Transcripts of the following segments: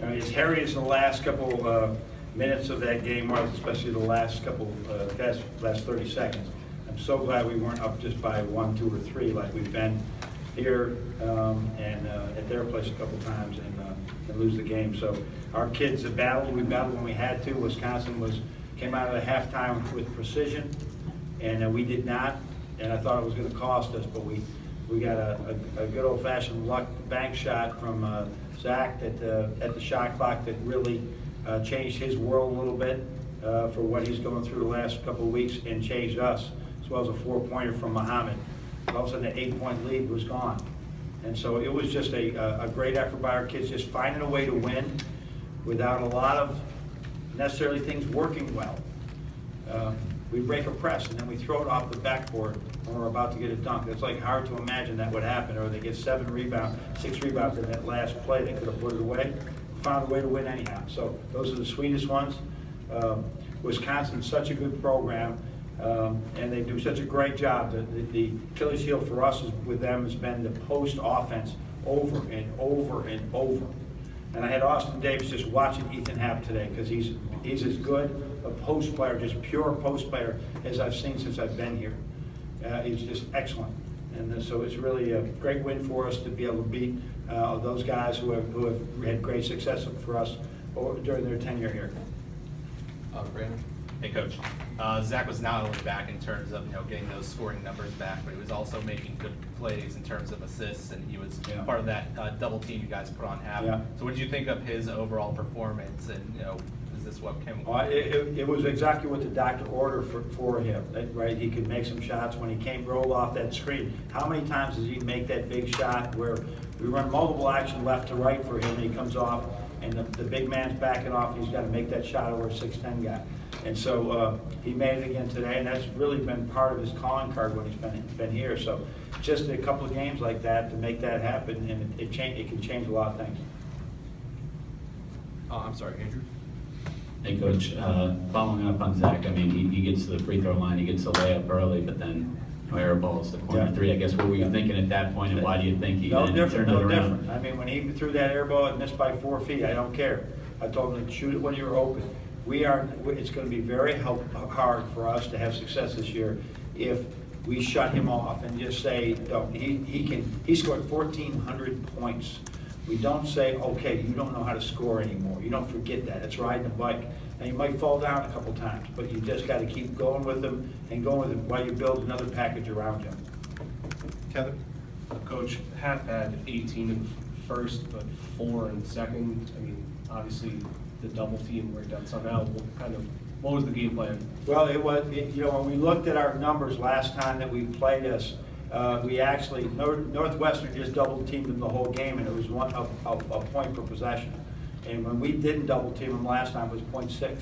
As hairy as the last couple minutes of that game was, especially the last couple, last 30 seconds, I'm so glad we weren't up just by 1, 2, or 3 like we've been here and at their place a couple times and lose the game. So our kids have battled. We battled when we had to. Wisconsin came out of the halftime with precision, and we did not. And I thought it was going to cost us, but we got a good old-fashioned luck bank shot from Zach at the shot clock that really changed his world a little bit for what he's going through the last couple of weeks, and changed us, as well as a 4-pointer from Muhammad. All of a sudden, the 8-point lead was gone. And so it was just a great effort by our kids, just finding a way to win without a lot of necessarily things working well. We break a press, and then we throw it off the backboard when we're about to get a dunk. It's like hard to imagine that would happen, or they get 6 rebounds in that last play. They could have put it away. Found a way to win anyhow. So those are the sweetest ones. Wisconsin's such a good program, and they do such a great job. The Achilles heel for us with them has been the post offense over and over and over. And I had Austin Davis just watching Ethan Happ today, because he's as good a post player, just pure post player, as I've seen since I've been here. He's just excellent. And so it's really a great win for us to be able to beat those guys who have had great success for us during their tenure here. Brandon? Hey, Coach. Zach was not only back in terms of getting those scoring numbers back, but he was also making good plays in terms of assists, and he was part of that double team you guys put on Happ. Yeah. So what did you think of his overall performance, and is this what came? It was exactly what the doctor ordered for him, right? He could make some shots when he rolled off that screen. How many times does he make that big shot where we run multiple action left to right for him, and he comes off, and the big man's backing off, and he's got to make that shot over a 6'10" guy. And so he made it again today, and that's really been part of his calling card when he's been here. So just a couple of games like that to make that happen, and it can change a lot of things. I'm sorry, Andrew? Hey, Coach, following up on Zach, I mean, he gets to the free throw line, he gets the layup early, but then air balls, the corner three. I guess what were you thinking at that point, and why do you think he turned it around? I mean, when he threw that air ball and missed by 4 feet, I don't care. I told him to shoot it when you were open. It's going to be very hard for us to have success this year if we shut him off and just say, no, he scored 1,400 points. We don't say, okay, you don't know how to score anymore. You don't forget that. It's riding a bike. And you might fall down a couple times, but you just got to keep going with him and going with him while you build another package around him. Kevin? Coach, Happ had 18 in first, but 4 in second. I mean, obviously, the double team worked out somehow. What was the game plan? Well, when we looked at our numbers last time that we played us, we actually, Northwestern just double teamed them the whole game, and it was a point per possession. And when we didn't double team them last time, it was 0.6.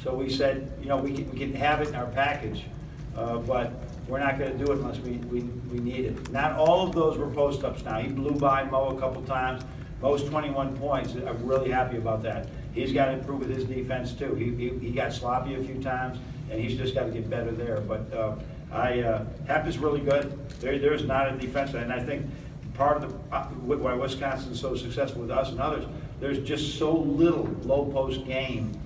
So we said, we can have it in our package, but we're not going to do it unless we need it. Not all of those were post-ups now. He blew by Mo a couple times. Mo's 21 points. I'm really happy about that. He's got to improve with his defense too. He got sloppy a few times, and he's just got to get better there. But Happ is really good. There's not a defense, and I think part of why Wisconsin's so successful with us and others, there's just so little low post game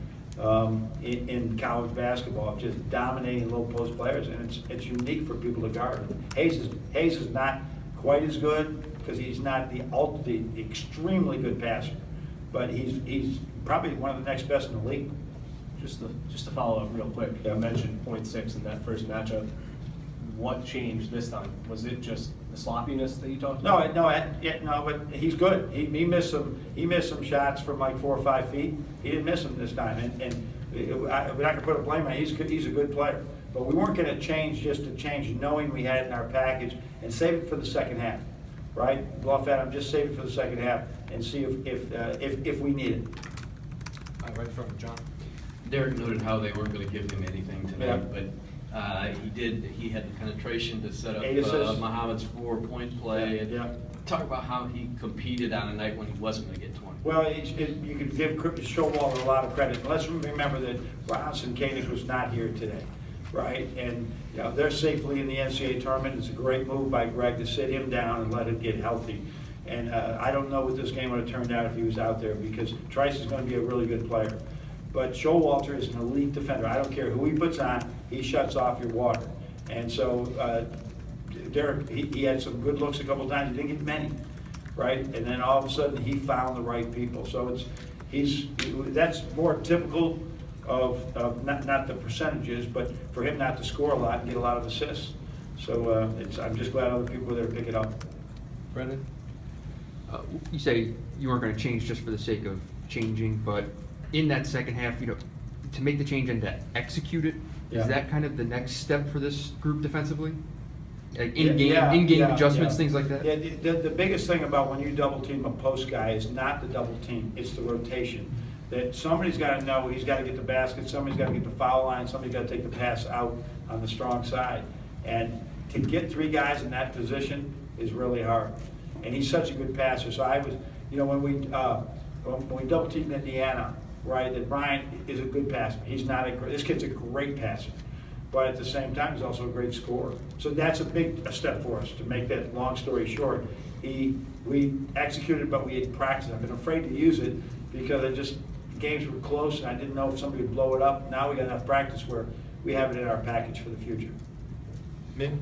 in college basketball, just dominating low post players, and it's unique for people to guard. Hayes is not quite as good because he's not the extremely good passer, but he's probably one of the next best in the league. Just to follow up real quick, you mentioned 0.6 in that first matchup. What changed this time? Was it just the sloppiness that you talked about? No, but he's good. He missed some shots from like 4 or 5 feet. He didn't miss them this time, and we're not going to put a blame on him. He's a good player. But we weren't going to change just to change, knowing we had it in our package, and save it for the second half, right? Bluff at him, just save it for the second half and see if we need it. Right in front of John. Derek noted how they weren't going to give him anything tonight, Yeah. but he had the penetration to set up 8 assists. Muhammad's 4-point play. Yeah. Talk about how he competed on a night when he wasn't going to get 20. Well, you can give Showalter a lot of credit. Let's remember that Ronson Koenig was not here today, right? And they're safely in the NCAA tournament. It's a great move by Greg to sit him down and let him get healthy. And I don't know what this game would have turned out if he was out there, because Trice is going to be a really good player. But Showalter is an elite defender. I don't care who he puts on, he shuts off your water. And so Derek, he had some good looks a couple of times. He didn't get many, right? And then all of a sudden, he found the right people. So that's more typical of not the percentages, but for him not to score a lot and get a lot of assists. So I'm just glad other people were there to pick it up. Brendan? You say you weren't going to change just for the sake of changing, but in that second half, to make the change and to execute it, Yeah. is that kind of the next step for this group defensively? Like Yeah, in-game yeah, adjustments, yeah. things like that? Yeah, the biggest thing about when you double team a post guy is not the double team, it's the rotation. That somebody's got to know he's got to get the basket, somebody's got to get the foul line, somebody's got to take the pass out on the strong side. And to get 3 guys in that position is really hard. And he's such a good passer. So I was, when we double teamed Indiana, right, that Brian is a good passer. He's not this kid's a great passer. But at the same time, he's also a great scorer. So that's a step for us, to make that long story short. We executed, but we had practiced. I've been afraid to use it because games were close and I didn't know if somebody would blow it up. Now we got enough practice where we have it in our package for the future. Min?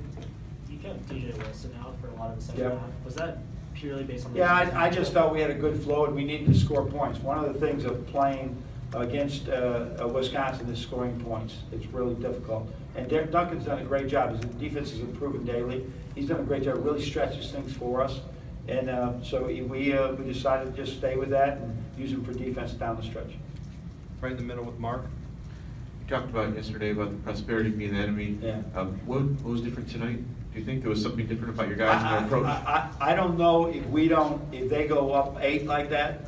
You kept DJ Wilson out for a lot of the second Yeah. half. Was that purely based on the Yeah, I just felt we had a good flow and we needed to score points. One of the things of playing against Wisconsin is scoring points. It's really difficult. And Derek Duncan's done a great job. His defense is improving daily. He's done a great job, really stretches things for us. And so we decided to just stay with that and use him for defense down the stretch. Right in the middle with Mark. You talked about yesterday about the prosperity being the enemy. Yeah. What was different tonight? Do you think there was something different about your guys and their approach? I don't know if they go up 8 like that,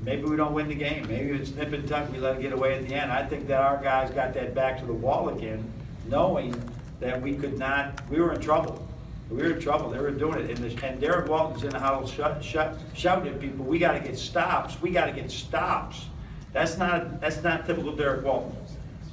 maybe we don't win the game. Maybe it's nip and tuck, we let it get away at the end. I think that our guys got that back to the wall again, knowing that we were in trouble. We were in trouble. They were doing it. And Derek Walton's in the huddle shouting at people, we got to get stops. We got to get stops. That's not typical Derek Walton.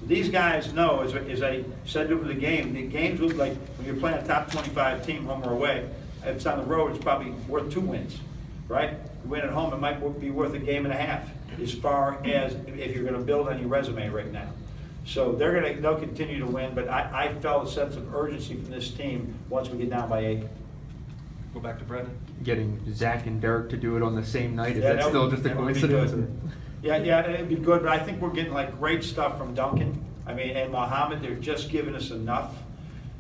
These guys know, as I said to them in the games look like when you're playing a top 25 team, home or away, if it's on the road, it's probably worth 2 wins, right? You win at home, it might be worth a game and a half, as far as if you're going to build on your resume right now. So they'll continue to win, but I felt a sense of urgency from this team once we get down by 8. Go back to Brendan. Getting Zach and Derek to do it on the same night, is Yeah, that still just a that would be coincidence? good. Yeah, it'd be good, but I think we're getting great stuff from Duncan. And Mohammed, they're just giving us enough.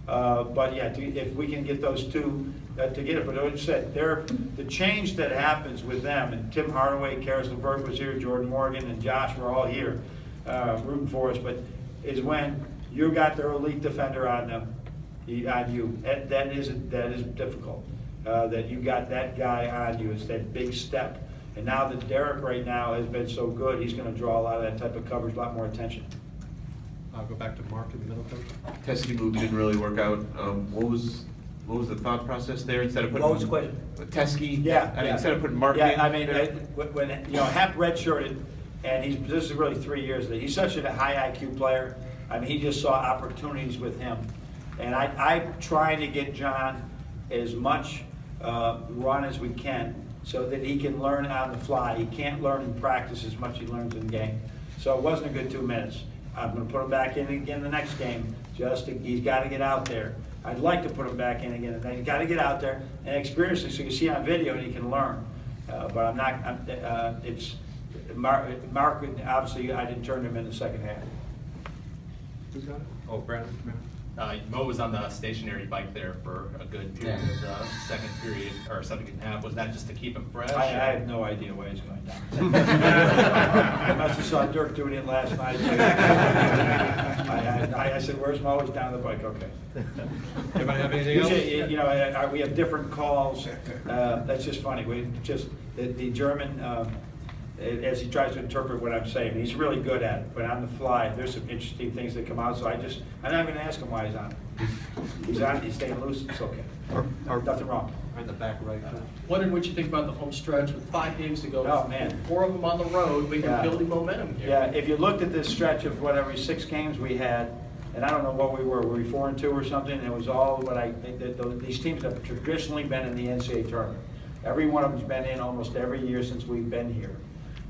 But yeah, if we can get those 2 to get it. But as I said, the change that happens with them, and Tim Hardaway, Karis LeVert was here, Jordan Morgan, and Josh were all here rooting for us, but is when you got their elite defender on you. That is difficult. That you got that guy on you. It's that big step. And now that Derek right now has been so good, he's going to draw a lot of that type of coverage, a lot more attention. I'll go back to Mark in the middle, coach. Testing move didn't really work out. What was the thought process there? Instead of putting What was the question? Teskey? Yeah. Instead of putting Mark in? Yeah, when Hap redshirted, and this is really 3 years, he's such a high IQ player. He just saw opportunities with him. And I'm trying to get John as much run as we can so that he can learn on the fly. He can't learn in practice as much as he learns in the game. So it wasn't a good 2 minutes. I'm going to put him back in again the next game. He's got to get out there. I'd like to put him back in again, and then he's got to get out there and experience it so you can see on video and he can learn. But I'm not. It's Mark. Obviously, I didn't turn him in the second half. Who's got it? Oh, Brandon. Mo was on the stationary bike there for a good period of the second period, or second half. Was that just to keep him fresh? I have no idea why he's going down. I must have saw Dirk doing it last night. I said, "Where's Mo?" He's down the bike. Okay. Anybody have anything else? Usually, we have different calls. That's just funny. The German, as he tries to interpret what I'm saying, he's really good at it. But on the fly, there's some interesting things that come out. So I'm not going to ask him why he's on it. He's on it. He's staying loose. It's okay. Nothing wrong. In the back right. Wondering what you think about the home stretch with 5 games to go. Oh, man. 4 of them on the road, but Yeah. you're building momentum here. Yeah, if you looked at this stretch of whatever 6 games we had, and I don't know what we were we 4-2 or something? And it was all what these teams have traditionally been in the NCAA tournament. Every one of them's been in almost every year since we've been here.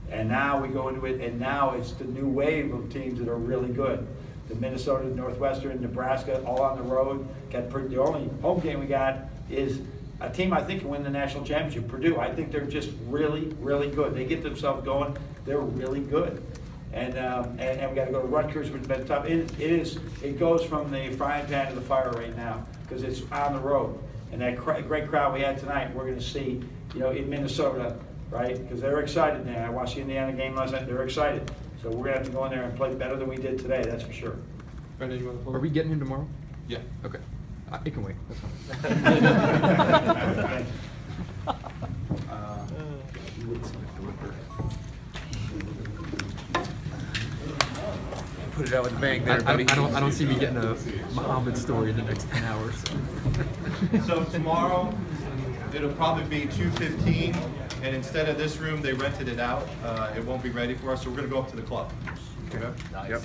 And now we go into it, and now it's the new wave of teams that are really good. The Minnesota, Northwestern, Nebraska, all on the road. The only home game we got is a team I think can win the national championship, Purdue. I think they're just really, really good. They get themselves going. They're really good. And we got to go to Rutgers, which has been tough. It goes from the frying pan to the fire right now because it's on the road. And that great crowd we had tonight, we're going to see, in Minnesota, right? Because they're excited now. I watched the Indiana game last night. They're excited. So we're going to have to go in there and play better than we did today. That's for sure. Brendan, you want to pull? Are we getting him tomorrow? Yeah. Okay. It can wait, that's fine. Thanks. Put it out with the bang there, buddy. I don't see me getting a Muhammad story in the next 10 hours. So tomorrow, it'll probably be 2:15, and instead of this room, they rented it out. It won't be ready for us, so we're gonna go up to the club. Okay. Nice. Yep.